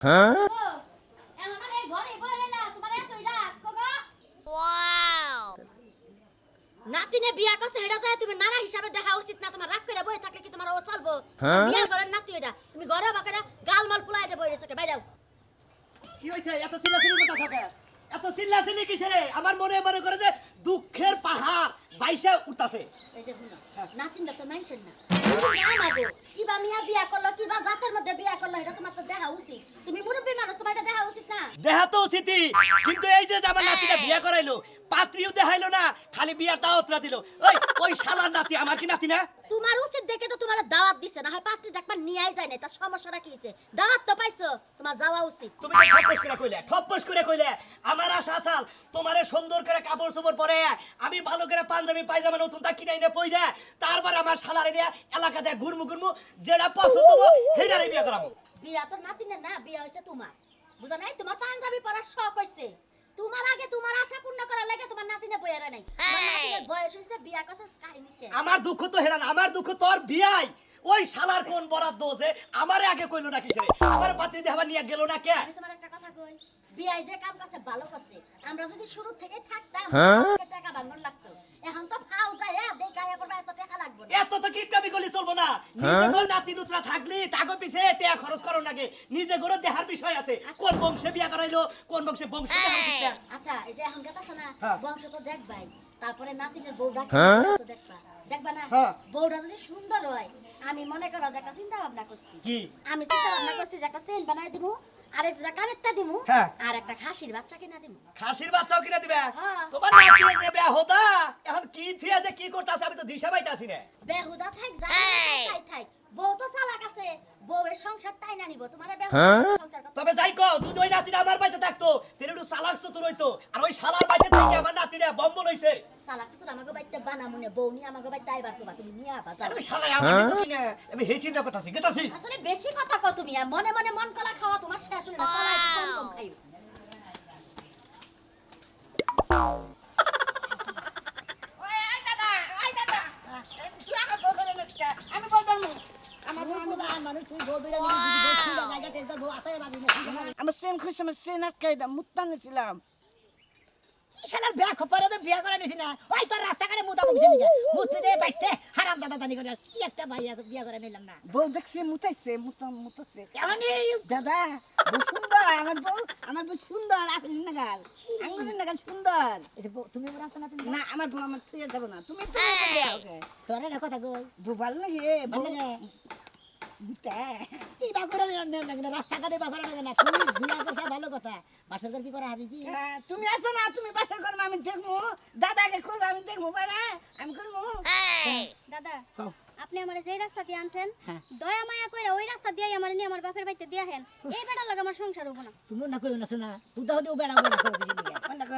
হ্যাঁ এখনো এই ঘরে বইরেলা তোমার এতই রাগ গো ওয়াও নাতিনে বিয়া করছে হেডা যায় তুমি নানা হিসাবে দেখা উচিত না তোমার রাগ করে বই থাকলে কি তোমার ও চলবো বিয়া ঘরের নাতি এটা তুমি ঘরে বাকারা গালমাল পুলাই দে বই রেছে কে বাইরাও কি হইছে এত চিল্লাচিল্লি করতাছ কে এত চিল্লাচিল্লি কিসের আমার মনে মনে করে যে দুঃখের পাহাড় বাইসে উঠতাছে এই যে শুনো নাতিনটা তো মেনশন না আমাগো কিবা মিয়া বিয়া করলো কিবা জাতের মধ্যে বিয়া করলো এটা তোমার তো দেখা উচিত তুমি মুরব্বী মানুষ তোমার এটা দেখা উচিত না দেহা তো উচিতই কিন্তু এই যে আমার নাতিটা বিয়া করাইলো পাত্রীও দেখাইলো না খালি বিয়ার দাওয়াতরা দিল ওই শালার নাতি আমার কি নাতি না তোমার উচিত দেখে তো তোমার দাওয়াত দিছে না হয় পাত্রী দেখবা নিয়াই যায় না তার সমস্যাটা কি হইছে দাওয়াত তো পাইছো তোমার যাওয়া উচিত তুমি ঠপ্পস করে কইলে আমার আশা আসাল তোমারে সুন্দর করে কাপড় চোপড় পরে আমি ভালো করে পাঞ্জাবি পায়জামা নতুন তা কিনাই না পইরা তারপর আমার শালারে নিয়ে এলাকাতে ঘুরমু যেটা পছন্দ হবো সেটারে বিয়া করাবো বিয়া তো নাতিনের না বিয়া হইছে তোমার বুঝা নাই তোমার পাঞ্জাবি পরার শখ হইছে তোমার আগে তোমার আশা পূর্ণ করার লাগে তোমার নাতিনে বইয়ারে নাই তোমার নাতিনের বয়স হইছে বিয়া করছে কাহিনী শেষ আমার দুঃখ তো হেরা না আমার দুঃখ তোর বিয়াই ওই শালার কোন বরাদ্দ যে আমারে আগে কইলো না কিসেরে আমার পাত্রী দেহবা নিয়ে গেল না কে আমি তোমার একটা কথা কই বিয়াই যে কাম করছে ভালো করছে আমরা যদি শুরু থেকে থাকতাম টাকা ভাঙন লাগতো এখন তো ফাও যায় দেখায়া করবা এত টাকা লাগবে না এত তো কিপটামি করলে চলবো না নিজে গোল নাতি নুতরা থাকলি তাগো পিছে টাকা খরচ করো লাগে নিজে গরো দেহার বিষয় আছে কোন বংশে বিয়া করাইলো কোন বংশে বংশ দেখা উচিত না আচ্ছা এই যে এখন কথা শোনা হ্যাঁ। বংশ তো দেখবাই তারপরে নাতিনের বউটা তো দেখবা দেখবা না হ্যাঁ। বউটা যদি সুন্দর হয় আমি মনে করো যে একটা চিন্তা ভাবনা করছি কি আমি চিন্তা ভাবনা করছি যে একটা চেন বানাই দিমু আর একটা কানেরটা দিমু হ্যাঁ। আর একটা খাসির বাচ্চা কিনা দিমু খাসির বাচ্চাও কিনা দিবে হ্যাঁ। তোমার নাতি যে বিয়া হতা এখন কি থিয়া যে কি করতাছ আমি তো দিশা পাইতাছি না বেহুদা থাক যা তাই থাক বউ তো চালাক আছে বউয়ের সংসার তাই না নিব তোমার সংসার কথা তবে যাই কও যদি ওই নাতিটা আমার বাড়িতে থাকতো তেরে একটু চালাক চতুর হইতো আর ওই শালার বাড়িতে থেকে আমার নাতিটা বম্বল হইছে চালাক তো আমাকে বাইতে বানামুনে বউ নি আমাকে বাইতে আইবার কবা তুমি নিয়া আবা যাও ওই শালা আমার দেখি না আমি হেই চিন্তা করতাছি গেতাছি আসলে বেশি কথা কও তুমি আর মনে মনে মন কলা খাওয়া তোমার শেষ হলো না কলা একটু কম কম খাইও আমার সেন খুশি আমার সেন আটকাই দাম মুত্তান ছিলাম শালার বিয়া খপরে তো বিয়া করে নিছি না ওই তোর রাস্তাঘাটে মুতা বকছে নিকে মুততে দে বাইতে হারাম দাদা জানি করে কি একটা ভাইয়া বিয়া করে নিলাম না বউ দেখছে মুতাইছে মুতাচ্ছে এখন এই দাদা বউ সুন্দর আমার বউ সুন্দর আপনি নাগাল আঙ্গুলের নাগাল সুন্দর এই যে তুমি ওরা আছে না তুমি না আমার বউ আমার থুয়ে যাব না তুমি তো তোর একটা কথা কই বউ ভালো লাগে ভালো লাগে মুতা কি বা করে লাগে না রাস্তাঘাটে বা করে লাগে না তুমি বিয়া করতে ভালো কথা বাসর কি করে হাবি কি তুমি আসো না তুমি বাসা করবো আমি দেখবো দাদাকে করবো আমি দেখবো বাবা আমি করবো দাদা কও। আপনি আমার যেই রাস্তা দিয়ে আনছেন হ্যাঁ। দয়া মায়া কইরা ওই রাস্তা দিয়ে আমার নিয়ে আমার বাপের বাড়িতে দিয়ে হেন এই বেটার লাগে আমার সংসার হবো না তুমি না কইও না না হুদা হুদি বেড়া বেড়া করে বুঝি নিকে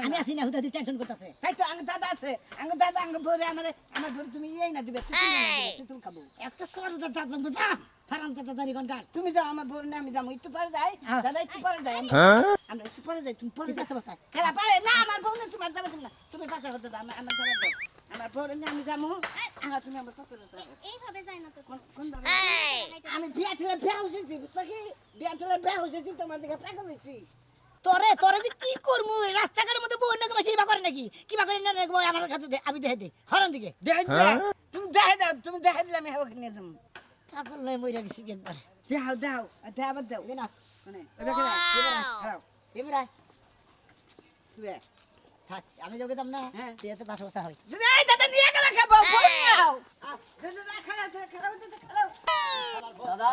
আমি আসি না হুদা দি টেনশন করতেছে তাই তো আঙ্গ দাদা আছে আঙ্গ দাদা আঙ্গ বউরে আমার বউ তুমি এই না দিবে তুই খাবো একটা সর দাদা বন্ধু যা ফারাম দাদা দারি কোন গার তুমি যাও আমার বউরে আমি যাবো একটু পরে যাই দাদা একটু পরে যাই আমরা একটু পরে যাই তুমি পরে ঠিক আছে বাচ্চা খেলা পারে না আমার বউ না তোমার যাবে তুমি না তুমি পাশে হতে দাও আমার যাবে দাও আমার বউরে নিয়ে আমি যাবো তুমি আমার পাশে হতে দাও এইভাবে যায় না তো কোন ভাবে আমি বিয়া ঠেলে বিয়া হয়েছি বুঝছো কি বিয়া ঠেলে বিয়া হয়েছি তোমার দিকে প্রেগন হয়েছি তোরে তোরে যে কি করমু রাস্তাঘাটের মধ্যে বউ নাকি বেশি বা করে নাকি কি বা করে না নাকি আমার কাছে আমি দেখে দে হরন দিকে দেখে দিলে তুমি দেখে দাও তুমি দেখে দিলে আমি ওখানে নিয়ে যাবো পাগল নয় মইরা গেছি একবার দেখাও দেখাও দেখাবার দাও না মানে দেখে দাও খারাপ এমরা তুই থাক আমি যোগে যাম না হ্যাঁ। তুই এত বাসা বাসা হই এই দাদা নিয়ে গেলে খাবো বল নাও দাদা খারাপ দাদা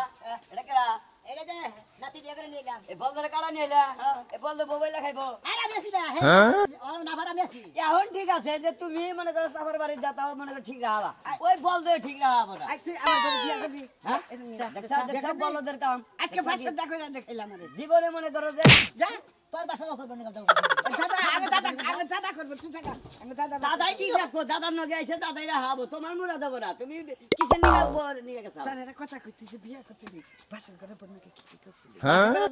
এটা কেরা এটা যে নাতি বিয়ে করে নিলাম এ বল ধরে কাড়া নিলা এ বল তো মোবাইল খাইবো আরে আমি আসি না হ্যাঁ না ভাড়া আমি আসি এখন ঠিক আছে যে তুমি মনে করো সাফার বাড়ি যাতাও মনে করো ঠিক রাহাবা ওই বল ধরে ঠিক রাহাবা না আজ তুই আমার ঘরে বিয়া করবি হ্যাঁ দেখছা বলদের কাম আজকে ফাঁসটা দেখো না দেখাইলাম আমারে জীবনে মনে করো যে যা তোর বাসা করবো না দাদা আগে দাদা করবো তুই দেখা আগে দাদা দাদাই কি রাখবো দাদার নগে আইছে দাদাই রাহাবো তোমার মুরা দেবো না তুমি কিসের নিয়ে বল নিয়ে গেছো দাদা একটা কথা কইতেছে বিয়া করতেবি বাসর করে বন্যাকে কি করছিলি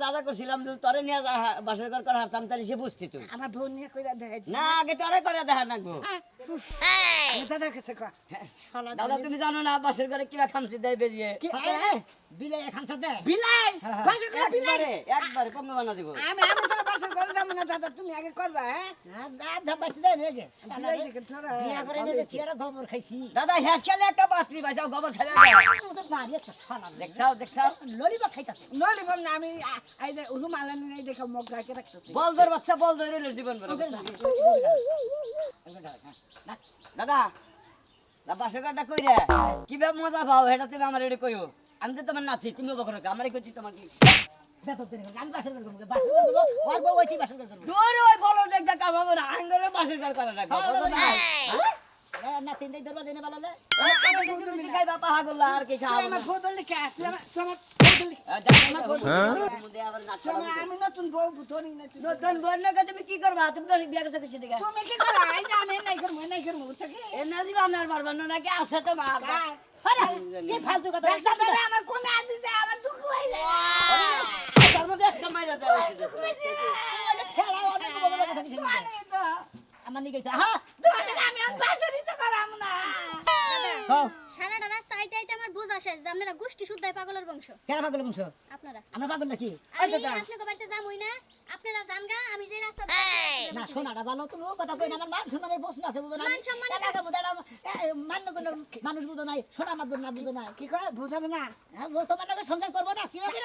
দাদা করছিলাম তোরে নিয়ে বাসর ঘর কর হারতাম তাহলে সে বুঝতি তুই আমার বোন নিয়ে কইরা দেখাই না আগে তোরে করে দেখা নাকবো দাদার কাছে কয় শালা দাদা তুমি জানো না বাসের ঘরে কিবা খামসি দেয় বেজিয়ে বিলে এখান সাথে বিলাই বাসর ঘরে বিলাই একবারে কম বানা দিব আমি তো বাসর ঘরে যাবো না দাদা তুমি আগে করবা হ্যাঁ ঝাপাইতে যায় নাকি বিলাই দেখে তোরা বিয়া করে নিয়ে চেয়ারে গোবর খাইছি দাদা হ্যাস খেলে একটা বাতরি বাজাও গোবর খেলে মারি একটা শালা দেখছাও ললিপপ খাইতাছে নলি বল না আমি এই যে রুমাল নেই দেখে মুখ ঢাকে রাখতেছি বলদর বাচ্চা বলদর রইল জীবন বড় দাদা দা বাসের ঘরটা কই রে কিবা মজা পাও এটা তুমি আমার এড়ে কইও আমি তো তোমার নাতি তুমি বকর আমারই কইছি তোমার কি বেতন দেন আমি বাসর করব বাসর করব ওর বউ ওইটি বাসর করব তোর ওই বলো দেখ দেখ কামাবো না আঙ্গরে বাসের ঘর করা রাখবো না তিনটাই দরবার জেনে বলালে আমি তুমি খাইবা পাহা করলা আর কি তুই খাবো আমার ফোদল লিখা তুই আমার আমি নতুন বউ ধরি না নতুন বন্যকে তুমি কি করবা তুমি তো বিয়ে করতে কিছু দিকে তুমি কি করো এই যে আমি নাই করবো থাকে এনে দিবা আপনার পারবেন না নাকি আছে তো মার কি ফালতু কথা দেখছো দাদা আমার কোন আদি যে আমার দুঃখ হয়ে যায় তার মধ্যে একটা মাইরা দেওয়া হয়েছে দেখো। ছেড়া অনেক বড় কথা কিছু মানে তো আমার নিকে হ্যাঁ তোমাকে আমি আর বাসরি তো করাম না হ্যাঁ সারাটা রাস্তা আইতে আইতে আমার বোঝা শেষ যে আপনারা গোষ্ঠী শুদ্ধায় পাগলের বংশ কেন পাগল বংশ আপনারা আমরা পাগল নাকি আমি আপনাকে বাড়িতে যামই না আপনারা জানগা আমি যে রাস্তা না শোনাটা ভালো তুমি ও কথা কই না আমার মান সম্মানের প্রশ্ন আছে বুঝো না মান সম্মানের এলাকার মধ্যে মান্য কোনো মানুষ বুঝো নাই সোনা মাত না বুঝো নাই কি কয় বুঝাবে না হ্যাঁ ও তোমার নাকি সংসার করবো না কি হবে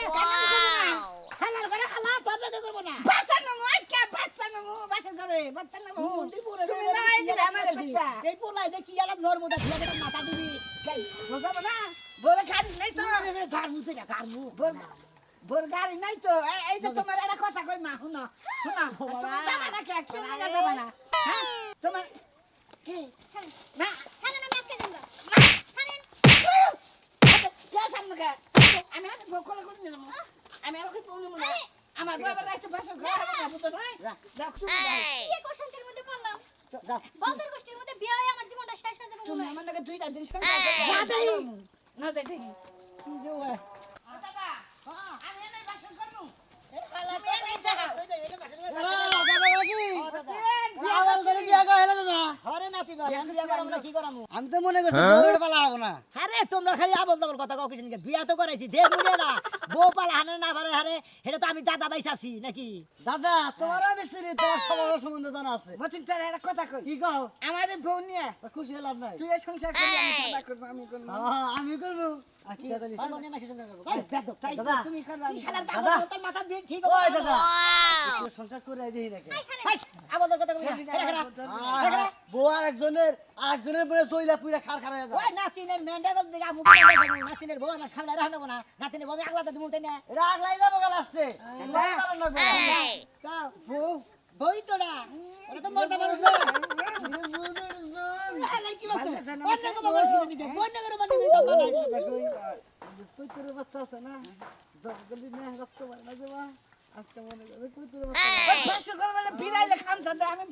হালাল করে হালা তোর নাকি করবো না বাচ্চা নমু আজকে বাচ্চা নমু বাসা করে বাচ্চা নমু মন্দির পুরো তুমি না এই যে আমার বাচ্চা এই পোলাই যে কি আলাদা ধর্ম দা ছেলে মাথা দিবি বুঝাবে না বলে খালি নাই তো গার মুতে না গার মু বোর গাড়ি নাই তো এই যে তোমার একটা কথা কই মা শুনো শুনো তুমি যাবা না কে তুমি যাবা না হ্যাঁ তোমার কি না ছাড়েন আমি আজকে যাবো ছাড়েন কে সামনে কে আমি হাতে বকল করে নিলাম আমি আমাকে ফোন না আমার বাবা রাইতে বাসা ঘরে না বুঝতো না যাও তুমি কি এক অশান্তির মধ্যে পড়লাম যাও বন্ধুর গোষ্ঠীর মধ্যে বিয়ে হয়ে আমার জীবনটা শেষ হয়ে যাবে তুমি মনে হয়। আমার নাকি দুইটা দিন যা দেই। না দেই কি যে ও দাদা আমি এনে বাসা করব হালা তুমি এনে দেখা হরে নাতি ভাই আমি বিয়া করাম না কি করামু আমি তো মনে করছি বউয়ের পালা হবো না আরে তোমরা খালি আবল তাবল কথা কও কিছু নাকি বিয়া তো করাইছি দেখ মুড়িয়া না বউ পালা হানে না পারে হারে এটা তো আমি দাদা বাইস আছি নাকি দাদা তোমার আমি চিনি তোমার স্বভাব সম্বন্ধে জানা আছে মতিন তোর একটা কথা কই কি কও আমার বউ নিয়ে খুশি হলাম নাই তুই এই সংসার করবি আমি দাদা করব আমি করব আমি করবো আচ্ছা তাহলে পারবো না মাসে সঙ্গে করব বেদব তাই দাদা। তুমি করবা এই শালার দাদা। দাদা তোর মাথা দিয়ে ঠিক ওই হবে দাদা একটু সংসার করে দিই নাকি ভাই আবল তাবল কথা কই না বউ আরেকজনের পরে চইলা পুইরা খার খার হয়ে যায় ওই নাতিনের মেন্ডাগল দিকে আমু নাতিনের বউ আমার সামনে রাখনো না নাতিনের বউ আমি আগলাতে দিমু তাই না এরা আগলাই যাবো গা লাস্টে বউ বই তোরা ওরা তো মরতে মানুষ না হালাই কি বলতো অন্য কো বগর শিখে দিতে বন্য করে বন্য করে দাম না বাচ্চা আছে না জগলি না রক্ত বানা যাবা আজকে মনে করে কুতুর ওই বাসা করে বলে বিড়াইলে খামছা দে আমি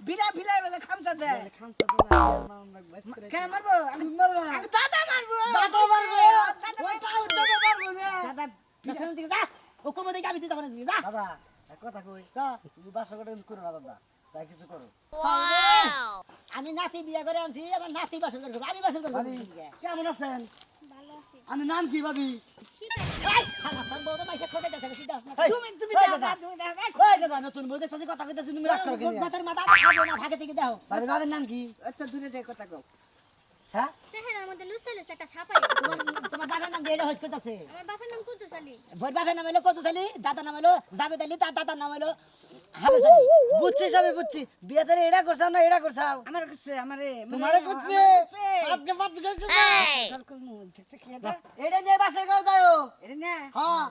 বিড়াই বলে খামছা দে খামসা দিনা নাম লাগবে কেন মারবো আমি মারবা আমি দাদা মারবো দাদা মারবো দাদা ওই তাও দাদা মারবো না দাদা পিছন দিকে যা ও কোমো দিকে আমি দিতে পারি যা দাদা এক কথা কই তুমি বাসা করে করো না দাদা তাই কিছু করো আমি নাতি বিয়া করে আনছি আমার নাতি বাসর করব আমি বাসর করব কেমন আছেন ভালো আছি আমি নাম কি ভাবি শীতে এই খালা তার বউটা মাইসা খোদে দেখে সিধা আসনা তুমি ওই দাদা দাদা। তুমি দাদা ওই দাদা নতুন বউ দেখতে কথা কইতেছি তুমি রাগ করো কি মাথার মাথা খাবো না ভাগে থেকে দাও ভাবি ভাবের নাম কি এত দূরে যে কথা কও হ্যাঁ চেহারার মধ্যে লুসে লুসে একটা ছাপাই তোমার বাবার নাম গেলে হইস করতেছে আমার বাপের নাম কুদ্দুস আলী ভোর বাবার নাম হলো কত চালি দাদা নাম হলো জাবেদ আলী তার দাদার নাম হলো হাবেজ আলী বুঝছি সবই বুঝছি বিয়ে তারে এটা করছাও না এটা করছাও আমার কাছে আমারে তোমারে করছে আজকে বাদ করে কাল কোন দেখতে কি দা এটা নিয়ে বাসা করে দাও এটা না হ্যাঁ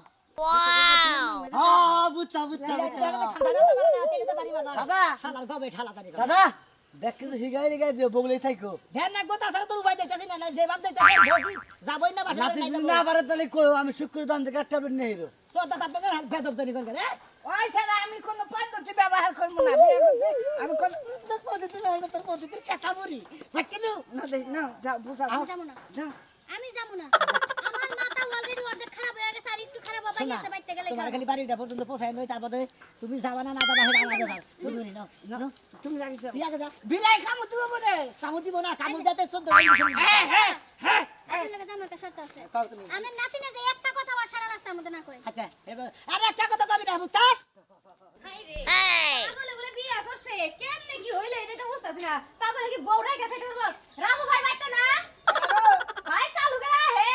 হ্যাঁ বুঝছা বুঝছা দাদা শালার গবে ঠালা তারি দাদা দেখ কিছু হিগাই হিগাই দিও বগলেই থাইকো ধ্যান রাখবো তাছাড়া তোর উপায় দেখতেছি না যে বাপ দেখতেছি ভোটি যাবই না বাসা রাতে যদি না পারে তাহলে কই আমি শুক্র দান থেকে ট্যাবলেট নিয়ে হিরো সরটা তার থেকে বেদব তৈরি করে ওই স্যার আমি কোন পদ্ধতি ব্যবহার করব না বিয়ে করতে আমি কোন তোর পদ্ধতির কাটা মরি ভাকিলু না দেই না যাও বুঝাও আমি যাবো না যাও আমি যাবো না আমার মাথা অলরেডি অর্ধেক খারাপ হয়ে গেছে আর একটু খারাপ বাবা শোনা, আছে বাইতে গেলে তোমার খাবো। খালি বাড়িটা পর্যন্ত পৌঁছায় নই তারপরে তুমি যাবা না যাবা সেটা আমাদের ব্যাপার। তুমি নি নাও নাও, তুমি জানিস তুই আগে যা। বিলাই খামু তুমি বলে কামড় দিব না, কামড় দিতে 14 কন্ডিশন। আপনার লগে আমার একটা শর্ত আছে কও তুমি। আমার নাতি না যে একটা কথা আর সারা রাস্তার মধ্যে না কয় আচ্ছা এবার আরে একটা কথা কবি না বুঝছাস? হাই রে পাগলে বলে বিয়া করছে কেমনে কি হইলো এটা তো বুঝতাছি না পাগলে কি বউরাই খাইতে পারবো রাজু ভাই বাইতে না ভাই চালু করে হে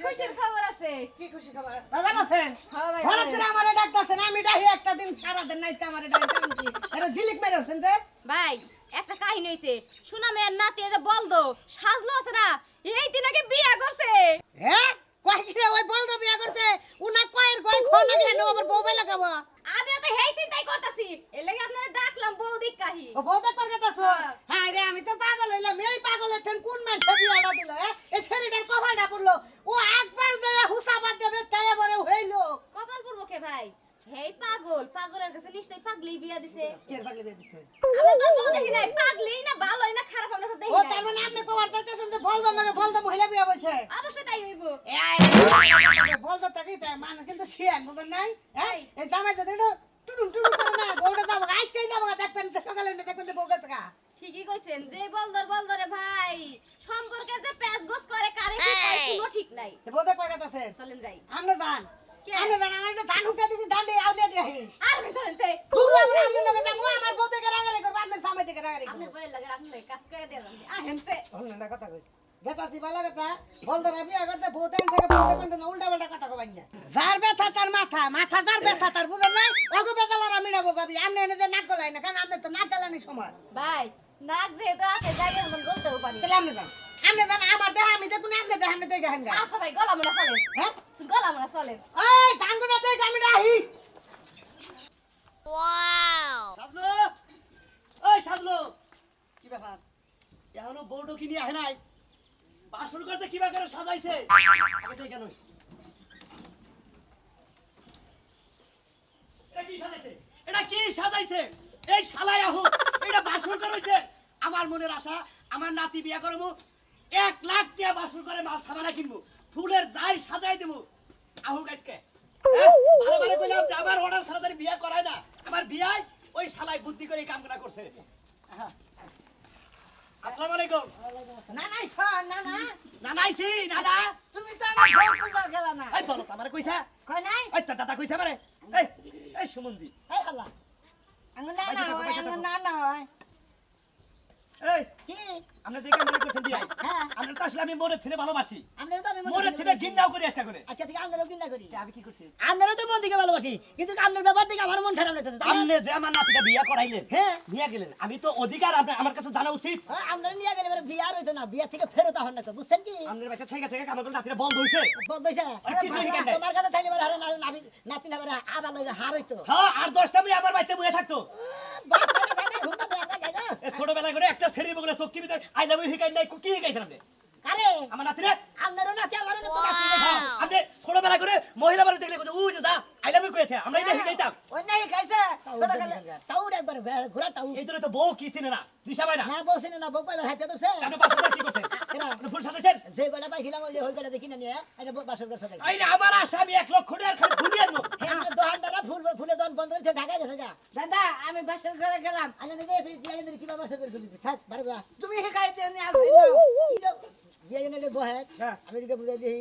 খুশির খবর আছে কি খুশি খবর বাবা আছেন হ্যাঁ ভাই হঠাৎ করে আমারে ডাকতাছেন আমি ডাহি একটা দিন সারা দিন নাইতে আমারে ডাকতাম কি আরে ঝিলিক মেরেছেন যে ভাই একটা কাহিনী হইছে শোনা মেয়ের নাতি যে বলদো সাজলো আছে না এই দিন আগে বিয়া করছে হ্যাঁ কয় কি রে ওই বলদা বিয়া করতে উনা কয়ের কয় খনা কেন আবার বউ বেলা খাবো আমিও তো হেই চিন্তাই করতেছি এর লাগি আপনারা ডাকলাম বউ দেখাহি ও বউ দেখ পার কথা শুন হ্যাঁ রে আমি তো পাগল হইলাম এই পাগলের ঠেন কোন মানুষ বিয়াটা দিল এই ছেলেটার কপালটা পড়লো ও একবার যায় হুসাবাদ দেবে তাই এবারে হইলো কপাল পূর্বকে ভাই হেই পাগলের কাছে নিশ্চয়ই পাগলি বিয়া দিছে কে পাগলে বিয়া দিছে আমরা তো বউ দেখি নাই পাগলি না ভালোই না খারাপ আমরা তো দেখি ও নাই তার মানে আপনি কবার চাইতেছেন যে বলদা লাগে বলদা মহিলা বিয়া বলছে অবশ্যই তাই হইব বলদা তাকে তাই মানুষ কিন্তু শিয়ান বুঝেন নাই হ্যাঁ এই জামাই যদি টুডুম টুডুম করে না বউটা যাবো আজকেই যাবো দেখবেন সকালে দেখবেন যে বউ গেছে গা ঠিকই কইছেন যে বলদরে ভাই সম্পর্কের যে প্যাচ গোস করে কারে কি কয় কোনো ঠিক নাই বউ দেখ পার কথা আছে চলেন যাই আমরা জান কে? আমরা জান আমার একটা ধান হুকা দিছি ধান দিয়ে আউলিয়া দিয়ে আর ভাই চলেন যাই দূর আমরা আমরা লগে যাবো আমার বউ থেকে রাগারে করব আপনার সামনে থেকে রাগারে করব আপনার বইয়ের লাগে আপনি কাজ করে দিলাম আহেনছে বললেন না কথা কই গেতাছি বালা কথা বলতো না বিয়া করতে বউ দেন থেকে বউ দেখবেন না উল্টা পাল্টা কথা কবাই না যার ব্যথা তার মাথা মাথা যার ব্যথা তার বুঝেন নাই ওগো বেজালার আমি নেবো ভাবি আপনি এনে যে নাক গলাই না কারণ আপনার তো নাক গলানি সময় ভাই নাক যেহেতু আছে জায়গা মতন বলতেও পারি তাহলে আপনি জান আমার দেহ আমি দেখুন আপনি দেহ আপনি দেখে হাঙ্গা আচ্ছা ভাই গলা মনে চলেন হ্যাঁ গলা মনে চলেন ওই ধান গুনা দেখ আমি রাহি সাজলো ওই সাজলো কি ব্যাপার এখনো বউটো কিনে আহে নাই বাসর করতে কিবা করে সাজাইছে আগে থেকে কেন এটা কি সাজাইছে এই শালাই আহু এটা বাসর করেছে আমার মনের আশা আমার নাতি বিয়া করবো 1 লাখ টাকা বাসর করে মাল সামানা কিনবো ফুলের যাই সাজাই দেবো আহু গাছকে বারে কইলাম যে আমার অর্ডার ছাড়া তার বিয়া করায় না আমার বিয়ায় ওই শালাই বুদ্ধি করে এই কামগুলা করছে আসসালামু আলাইকুম না নাই শোন না না না নাইছি দাদা তুমি তো আমার ফোন তুলবার গেল না এই বলো তো আমারে কইছা কই নাই এই তো দাদা কইছা আমারে এই এই সুমন্দি এই হাল্লা আঙ্গ না না হয় আঙ্গ না না হয় এই কি আমরা যে কামগুলো করছেন বিয়াই হ্যাঁ। আমরা তো আসলে আমি মরে থেকে ভালোবাসি আপনারও তো আমি মন মরে থেকে থেকে ঘৃণাও করি আজকে করে আজকে থেকে আপনারও ঘৃণা করি আমি কি করছি আপনারও তো মন থেকে ভালোবাসি কিন্তু আপনার ব্যাপার থেকে আমার মন খারাপ লাগতেছে তাই না? আপনি যে আমার নাতিটা বিয়া করাইলেন হ্যাঁ। নিয়ে গেলেন আমি তো অধিকার আমার কাছে জানা উচিত হ্যাঁ, আপনারা নিয়ে গেলে এবারে বিয়ার হইতো না বিয়া থেকে ফেরত হন না তো বুঝছেন কি আপনার বাচ্চা থেকে কামাল করে নাতিটা বন্ধ হইছে বলতেছে আর কিছু শিখেন নাই। তোমার কাছে থাকলে এবার হারে নাতি না এবারে আবার লইলে হার হইতো হ্যাঁ আর 10টা মেয়ে আমার বাড়িতে বসে থাকতো বাপ মানে জানে ঘুমটা দেয়া না না এ ছোটবেলা করে একটা শরীর বগলে চোখটি ভিতরে আই লাভ ইউ হিকাই নাই কি হিকাইছেন আপনি আরে আমার নাতিরে আপনারও নাতি আমারও নাতি নাতি হ্যাঁ, আপনি ছোটবেলা করে মহিলা বাড়ি দেখলে কইতে উই যে যা আই লাভ ইউ কইতে আমরা এটা হিকাইতাম ওই নাই খাইছে ছোট গেলে তাও একবার ঘোরা তাও এই জন্য তো বউ কি চিনে না দিশা পায় না না বসে না বউ কয়বার হাইটা ধরছে আপনি বাসাটা কি করছেন আপনি ফুল সাজাইছেন যে গলা পাইছিলাম ওই যে ওই গলা দেখি না নিয়ে এটা বাসর করছে দেখি আইরে আমার আশা আমি 1 লক্ষ টাকার খালি ফুলিয়ে আনবো আমরা দোকানদাররা ফুলের দোকান বন্ধ করে ঢাকায় গেছে গা দাদা আমি বাসর ঘরে গেলাম আচ্ছা দিদি তুই বিয়ে দিন কিভাবে বাসর করে দিছিস থাক বারে যা তুমি শিখাইতে নি আসবি না বিয়ে জেনে বহে হ্যাঁ। আমি তোকে বুঝাই দিই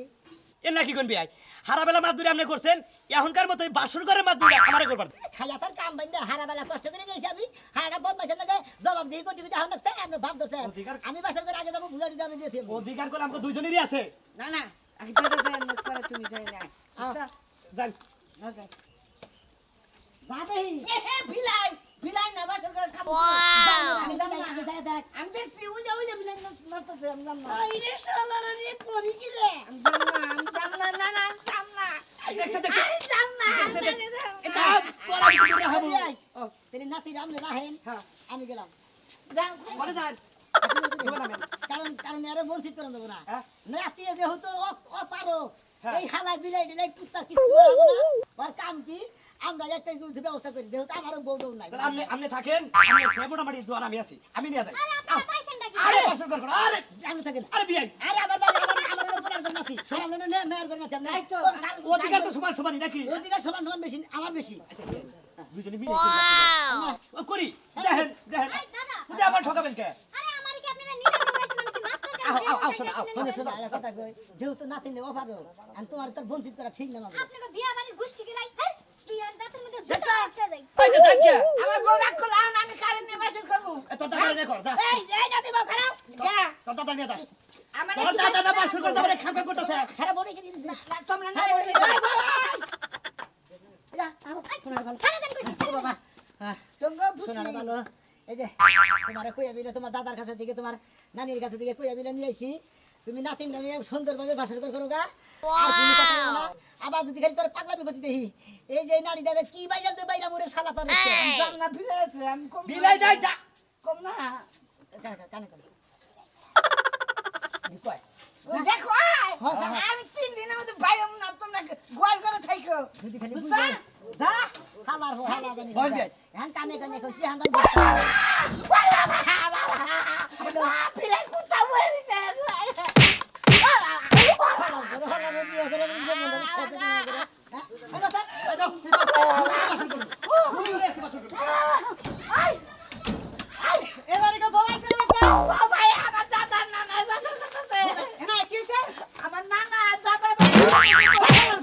এর নাকি কোন বিয়াই হারাবেলা মাছ ধরে আপনি করছেন এখনকার মতো বাসর করে মাছ ধরে আমারে করবার খাইয়া তার কাম বাইন্দা হারাবেলা কষ্ট করে গেছি আমি হারাটা বদমাইশের লাগে জবাব দিয়ে করতে করতে আমার লাগছে আপনি ভাব ধরছে অধিকার- আমি বাসর করে আগে যাবো বুঝাই দিতে আমি দিয়েছি অধিকার করে আমাকে দুইজনেরই আছে না না আগে দাদা যাই না করে তুমি যাই না আচ্ছা যান না যাই যা দেহি ভিলাই ভিলাই না বাসর ঘরে খাবো আমি যাই আমি যাই দেখ আমি দেখছি উজা উজা ভিলাই নড়তেছে আমি জান না আইরে শালার রে করি কি রে আমি জান না না না আমি জান না দেখছে দেখছে আমি জান না দেখছে দেখছে এটা তোরা কি করে হবো ও তাহলে নাতি রামনে রাহেন হ্যাঁ আমি গেলাম যাও বলে যান কারণ কারণ এর বঞ্চিত করে দেবো না হ্যাঁ? নাতি যেহেতু ও পারো হ্যাঁ। এই হালাই বিলাই ডিলাই কুত্তা কিছু করাবো না ওর কাম কি আমরা একটা কিছু ব্যবস্থা করি যেহেতু আমারও বউ বউ নাই তাহলে আপনি আপনি থাকেন আমি সেবড় মাটি জোয়ান আমি আছি আমি নিয়ে যাই আরে আপনারা পাইছেন নাকি আরে বাসর কর আরে আমি থাকেন আরে বিয়াই আরে আবার আমার উপর আর ঘর নাতি হারাম নে মেয়ের ঘর নাতি আমি তাই তো। অধিকার তো সমান সমানই নাকি অধিকার সমান সমান বেশি আমার বেশি দুজনে মিলে করি দেখেন দেখেন এই দাদা বুঝে আবার ঠকাবেন কে আরে আমার কি আপনারা নিলাম পাইছেন আমি কি মাছ তরকারি আও, আও, আও, শোনো, আও, শোনো শোনো একটা কথা কই যেহেতু নাতি নেই অভাবও আমি তোমার তো বঞ্চিত করা ঠিক না মাগো আপনাকে বিয়া বাড়ির গোষ্ঠী কি লাই হ্যাঁ বিয়ার দাঁতের মধ্যে জুতা আটকে যায় এই যে যান কে আমার বউ রাগ করলে আমি কারেন্ট নিয়ে বাসন করবো তোর দাদা নিয়ে কর যা এই নাতি বাপ খারাপ তোর দাদা নিয়ে যা আমার তোর দাদা বাসন করতে পারে খাম খাম করতেছে খারাপ বলে কি দিছিস তোমরা না যা আও শোনা ভালো সারা দিন কইছি ও বাবা তোমরা শোনা ভালো এই যে তোমার কইয়া বিলে তোমার দাদার কাছে থেকে তোমার নানির কাছে থেকে কইয়া বিলে নিয়ে আইছি তুমি নাতিন নিয়ে সুন্দরভাবে বাসর করো গা আর কোনো কথা বলো না আবার যদি খালি তোর পাগলামি করতে দেখি এই যে নারী দাদা কি বাইরে দে বাইরা মুরে শালা তো নাকি জান্না ফিরে আছে আমি কম বিলাই নাই যা কম না কানে কানে কয় দেখো আমি 3 দিনের মধ্যে বাইরে না তোমরা গোয়াল করে থাইকো যদি খালি বুঝছা? বুঝা যা হালার হো হালা জানি বল গে। হ্যাঁ কানে কানে কইছি হ্যাঁ ফিরে কুত্তা বলে দিছে এই দাও বাসন করো ভুলে গেছি বাসন করো এবারে কো বলাইছে না তো ও ভাই আমার দাদা নানা বাসন করতেছে এনা কিছে আমার নানা দাদা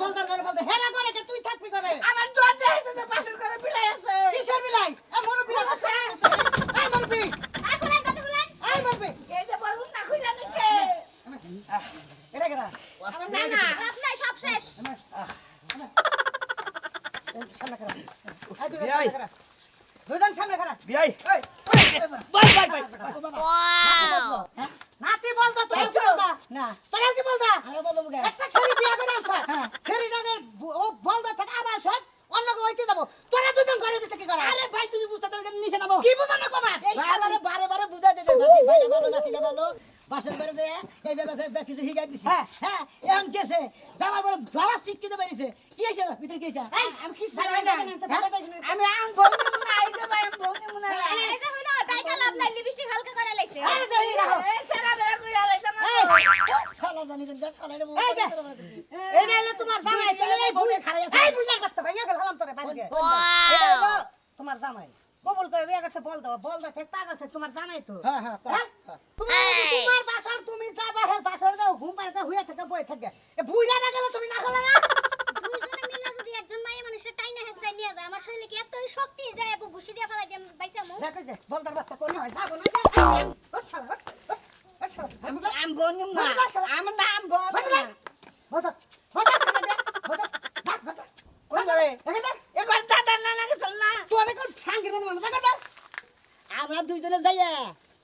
বলতার করে বলতে হেরা করে কে তুই থাকবি করে আমার দরজা এসে বাসন করে বিলাই আছে কিসের বিলাই এ মুরব্বি আছে এই মুরব্বি আকুলেন কতগুলেন এই মুরব্বি এই যে বলুন না খুইলা নিতে এটা কেডা আমার নানা আপনার সব শেষ সামনে করা এই দুজন বিয়াই। সামনে করা দুজন সামনে করা বিয়াই এই বাই বাই বাই নাতি বলতো তোর কি বলতা না তোর কি বলতা আরে বলবো কে একটা ছেলে বিয়া করে আনছে ছেলেটা ও বলতো থেকে আবার থাক অন্য কেউ হইতে যাবো তোরা দুজন ঘরে বসে কি করে আরে ভাই তুমি বুঝতে তোর নিচে নামো কি বুঝা না কমা এই শালারে বারে বারে বুঝাই দে নাতি ভাইটা ভালো নাতিটা ভালো বাসন করে দে এই ব্যাপারে কিছু হিগাই দিছি হ্যাঁ এখন কেছে জামা বড় জামা শিখতে পারিছে কি হইছে ভিতরে কি হইছে এই আমি কি জানি না আমি আম বলতে মনে আইতে ভাই আম বলতে মনে এই যে হইলো টাইটা লাভ নাই লিপস্টিক হালকা করে লাইছে আরে দেই রাখো এই সারা বেলা কইরা লাইছে আমার শালা জানি কোন শালারে এই যে, এই নাইলে তোমার জামাই তাহলে এই বউকে খারাই আছে এই বুঝার বাচ্চা ভাইয়া গেল হলাম তোরে বাইরে এটা হলো তোমার জামাই ববুল কই বিয়া করছে বল দাও ঠিক পাগল আছে তোমার জামাই তো হ্যাঁ হ্যাঁ হ্যাঁ? তোমার বাসার তুমি যাবা হে বাসার দাও ঘুম পাড়তে হুইয়া থেকে বই থাকে এ বুইরা না গেলে তুমি না গেলে না দুইজনে মিলে যদি একজন মাইয়া মানুষের টাইনা হেসরাই নিয়ে যায় আমার শরীরে কি এতই শক্তি যায় আপু ঘুষি দিয়ে ফেলাই দিয়ে বাইসা মু দেখো যে বলদার বাচ্চা কোন হয় যাবো না ওঠ শালা ওঠ শালা আম বনিম না আম নাম বল না বল বল বল বল কোন বলে এ কই দাদা না না গেছল না তুই অনেক ঠাঙ্গির মধ্যে মানুষ দেখা আমরা দুইজনে যাইয়া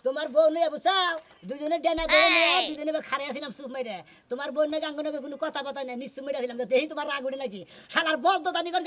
তোমার বউ নিয়ে বুঝাও দুইজনে ডেনা ধরে নিয়ে দুইজনে খারে আসিলাম সুপ মেরে তোমার বোন নাকি আঙ্গনে কোনো কথা কথা নেই নিশ্চুপ মেরে আসিলাম দেখি তোমার রাগ উঠে নাকি শালার বল তো দানি কর